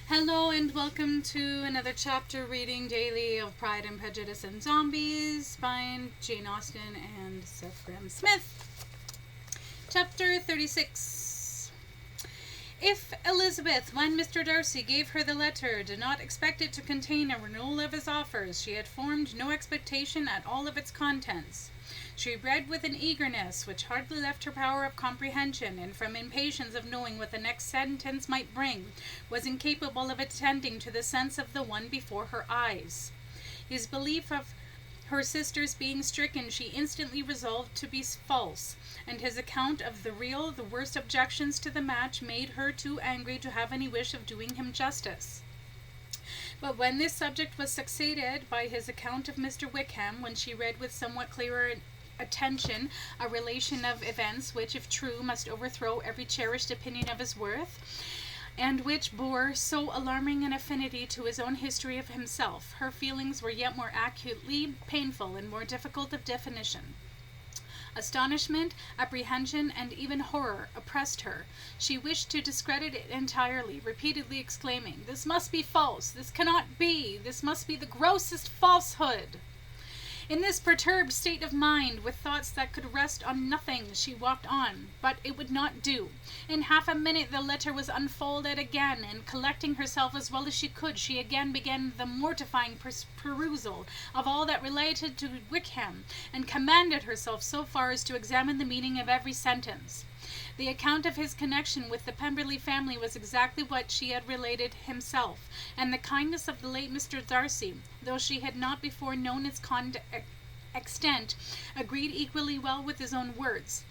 Hello and welcome to another chapter reading daily of Pride and Prejudice and Zombies by Jane Austen and Seth Grahame-Smith. Chapter 36. If Elizabeth, when Mr. Darcy gave her the letter, did not expect it to contain a renewal of his offers, she had formed no expectation at all of its contents. She read with an eagerness which hardly left her power of comprehension, and from impatience of knowing what the next sentence might bring, was incapable of attending to the sense of the one before her eyes. His belief of her sister's being stricken she instantly resolved to be false, and his account of the worst objections to the match made her too angry to have any wish of doing him justice. But when this subject was succeeded by his account of Mr. Wickham, when she read with somewhat clearer attention a relation of events which, if true, must overthrow every cherished opinion of his worth, and which bore so alarming an affinity to his own history of himself, her feelings were yet more acutely painful and more difficult of definition. Astonishment, apprehension, and even horror oppressed her. She wished to discredit it entirely, repeatedly exclaiming, "This must be false! This cannot be! This must be the grossest falsehood!" In this perturbed state of mind, with thoughts that could rest on nothing, she walked on, but it would not do. In half a minute the letter was unfolded again, and collecting herself as well as she could, she again began the mortifying perusal of all that related to Wickham, and commanded herself so far as to examine the meaning of every sentence. The account of his connection with the Pemberley family was exactly what she had related himself, and the kindness of the late Mr. Darcy, though she had not before known its extent, agreed equally well with his own words.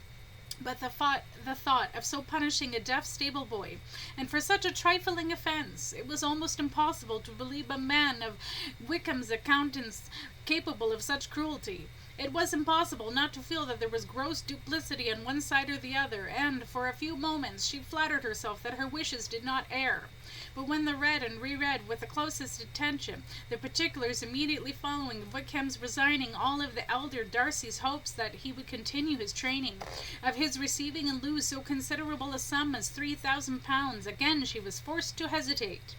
But the thought of so punishing a deaf stable boy, and for such a trifling offence, it was almost impossible to believe a man of Wickham's accountants capable of such cruelty. It was impossible not to feel that there was gross duplicity on one side or the other, and for a few moments she flattered herself that her wishes did not err. But when they read and reread with the closest attention the particulars immediately following of Wickham's resigning all of the elder Darcy's hopes that he would continue his training, of his receiving in lieu so considerable a sum as £3,000, again she was forced to hesitate.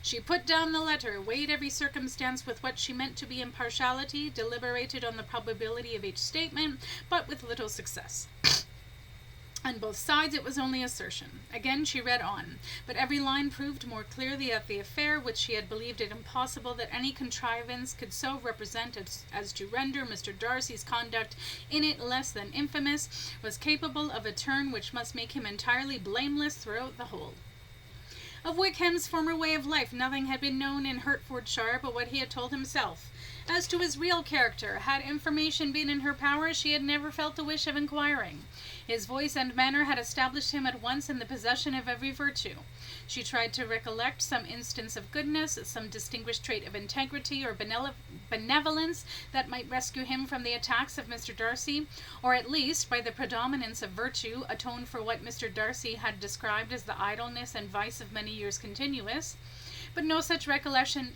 She put down the letter, weighed every circumstance with what she meant to be impartiality, deliberated on the probability of each statement, but with little success. On both sides it was only assertion. Again she read on, but every line proved more clearly that the affair, which she had believed it impossible that any contrivance could so represent as to render Mr. Darcy's conduct in it less than infamous, was capable of a turn which must make him entirely blameless throughout the whole. Of Wickham's former way of life nothing had been known in Hertfordshire but what he had told himself. As to his real character, had information been in her power, she had never felt the wish of inquiring. His voice and manner had established him at once in the possession of every virtue. She tried to recollect some instance of goodness, some distinguished trait of integrity or benevolence that might rescue him from the attacks of Mr. Darcy, or at least, by the predominance of virtue, atone for what Mr. Darcy had described as the idleness and vice of many years continuous. But no such recollection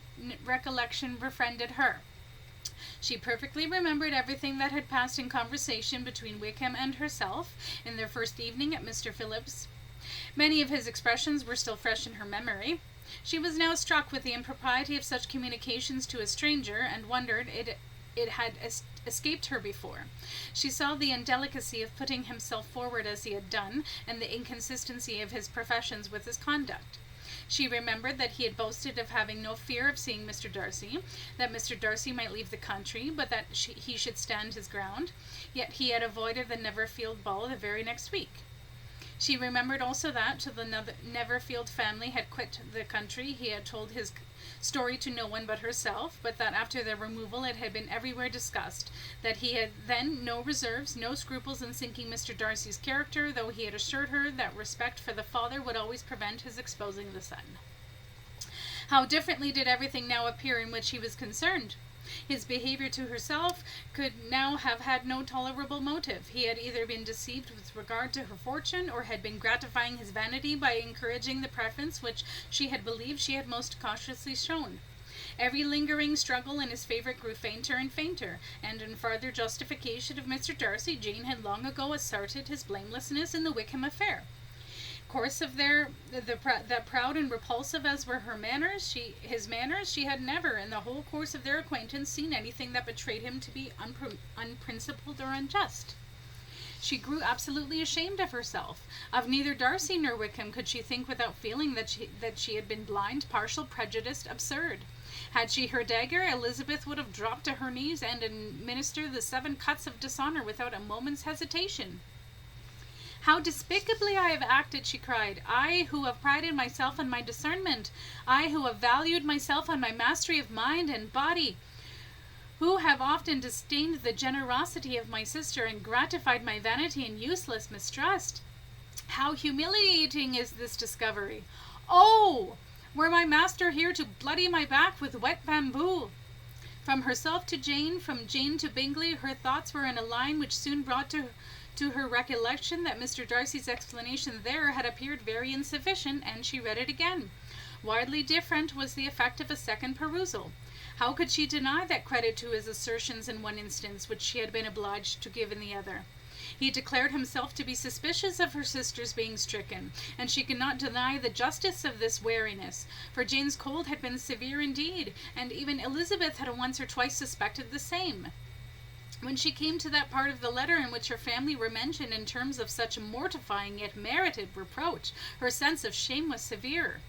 befriended her. She perfectly remembered everything that had passed in conversation between Wickham and herself in their first evening at Mr. Phillip's. Many of his expressions were still fresh in her memory. She was now struck with the impropriety of such communications to a stranger, and wondered it had escaped her before. She saw the indelicacy of putting himself forward as he had done, and the inconsistency of his professions with his conduct. She remembered that he had boasted of having no fear of seeing Mr. Darcy, that Mr. Darcy might leave the country, but that he should stand his ground, yet he had avoided the Neverfield ball the very next week. She remembered also that, till the Neverfield family had quit the country, he had told his story to no one but herself, but that after their removal it had been everywhere discussed, that he had then no reserves, no scruples in sinking Mr. Darcy's character, though he had assured her that respect for the father would always prevent his exposing the son. How differently did everything now appear in which he was concerned! His behavior to herself could now have had no tolerable motive. He had either been deceived with regard to her fortune, or had been gratifying his vanity by encouraging the preference which she had believed she had most cautiously shown. Every lingering struggle in his favour grew fainter and fainter, and in farther justification of Mr. Darcy, Jane had long ago asserted his blamelessness in the Wickham affair. course of that proud and repulsive as were his manners, she had never, in the whole course of their acquaintance, seen anything that betrayed him to be unprincipled or unjust. She grew absolutely ashamed of herself. Of neither Darcy nor Wickham could she think without feeling that she had been blind, partial, prejudiced, absurd. Had she her dagger, Elizabeth would have dropped to her knees and administered the 7 cuts of dishonor without a moment's hesitation. "How despicably I have acted," she cried. "I, who have prided myself on my discernment. I, who have valued myself on my mastery of mind and body. Who have often disdained the generosity of my sister and gratified my vanity in useless mistrust. How humiliating is this discovery! Oh! Were my master here to bloody my back with wet bamboo!" From herself to Jane, from Jane to Bingley, her thoughts were in a line which soon brought to her recollection that Mr. Darcy's explanation there had appeared very insufficient, and she read it again. Widely different was the effect of a second perusal. How could she deny that credit to his assertions in one instance, which she had been obliged to give in the other? He declared himself to be suspicious of her sister's being stricken, and she could not deny the justice of this wariness, for Jane's cold had been severe indeed, and even Elizabeth had once or twice suspected the same. When she came to that part of the letter in which her family were mentioned in terms of such mortifying yet merited reproach, her sense of shame was severe.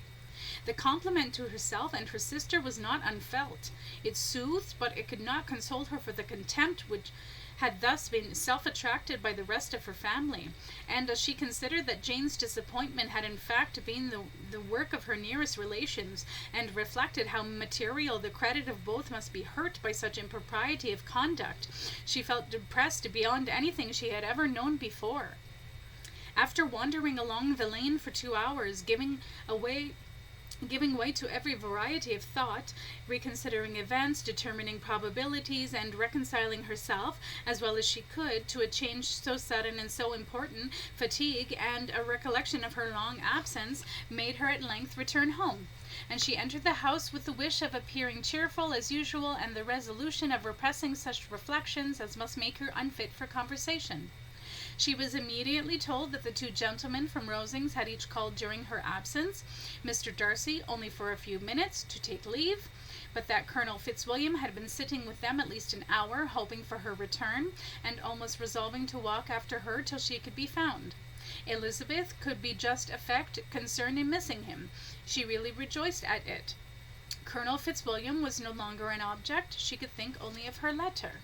The compliment to herself and her sister was not unfelt. It soothed, but it could not console her for the contempt which had thus been self-attracted by the rest of her family, and as she considered that Jane's disappointment had in fact been the work of her nearest relations, and reflected how material the credit of both must be hurt by such impropriety of conduct, she felt depressed beyond anything she had ever known before. After wandering along the lane for 2 hours, giving way to every variety of thought, reconsidering events, determining probabilities, and reconciling herself, as well as she could, to a change so sudden and so important, fatigue and a recollection of her long absence made her at length return home, and she entered the house with the wish of appearing cheerful as usual, and the resolution of repressing such reflections as must make her unfit for conversation. She was immediately told that the 2 gentlemen from Rosings had each called during her absence, Mr. Darcy only for a few minutes, to take leave, but that Colonel Fitzwilliam had been sitting with them at least an hour, hoping for her return, and almost resolving to walk after her till she could be found. Elizabeth could be just affect concern in missing him. She really rejoiced at it. Colonel Fitzwilliam was no longer an object. She could think only of her letter.